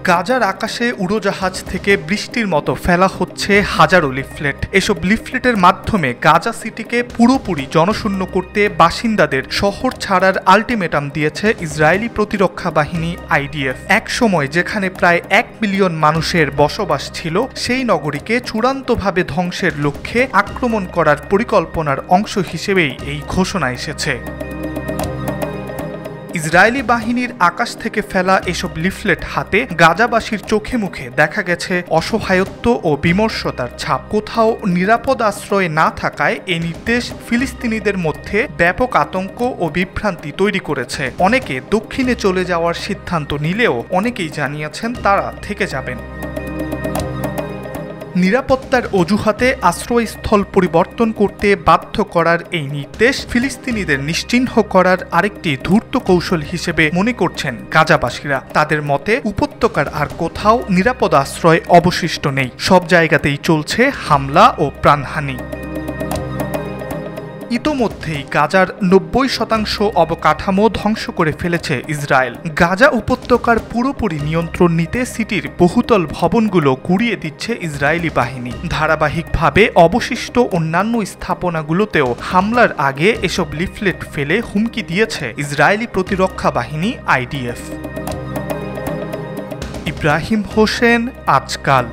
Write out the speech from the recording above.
গাজার আকাশে উড়োজাহাজ থেকে বৃষ্টির মতো ফেলা হচ্ছে হাজারো লিফলেট। এসব লিফলেটের মাধ্যমে গাজা সিটিকে পুরোপুরি জনশূন্য করতে বাসিন্দাদের শহর ছাড়ার আলটিমেটাম দিয়েছে ইসরায়েলি প্রতিরক্ষা বাহিনী আইডিএফ। এক সময় যেখানে প্রায় 1 মিলিয়ন মানুষের বসবাস ছিল, সেই নগরীকে চূড়ান্তভাবে ধ্বংসের লক্ষ্যে আক্রমণ করার পরিকল্পনার অংশ হিসেবেই এই ঘোষণা এসেছে। ইসরায়েলি বাহিনীর আকাশ থেকে ফেলা এসব লিফলেট হাতে গাজাবাসীর চোখে মুখে দেখা গেছে অসহায়ত্ব ও বিমর্ষতার ছাপ। কোথাও নিরাপদ আশ্রয়ে না থাকায় এই নির্দেশ ফিলিস্তিনিদের মধ্যে ব্যাপক আতঙ্ক ও বিভ্রান্তি তৈরি করেছে। অনেকে দক্ষিণে চলে যাওয়ার সিদ্ধান্ত নিলেও অনেকেই জানিয়েছেন তারা থেকে যাবেন। নিরাপত্তার অজুহাতে আশ্রয়স্থল পরিবর্তন করতে বাধ্য করার এই নির্দেশ ফিলিস্তিনিদের নিশ্চিহ্ন করার আরেকটি ধূর্ত কৌশল হিসেবে মনে করছেন গাজাবাসীরা। তাদের মতে উপত্যকার আর কোথাও নিরাপদ আশ্রয় অবশিষ্ট নেই, সব জায়গাতেই চলছে হামলা ও প্রাণহানি। ইতোমধ্যেই গাজার 90% অবকাঠামো ধ্বংস করে ফেলেছে ইসরায়েল। গাজা উপত্যকার পুরোপুরি নিয়ন্ত্রণ নিতে সিটির বহুতল ভবনগুলো গুঁড়িয়ে দিচ্ছে ইসরায়েলি বাহিনী। ধারাবাহিকভাবে অবশিষ্ট অন্যান্য স্থাপনাগুলোতেও হামলার আগে এসব লিফলেট ফেলে হুমকি দিয়েছে ইসরায়েলি প্রতিরক্ষা বাহিনী আইডিএফ। ইব্রাহিম হোসেন, আজকাল।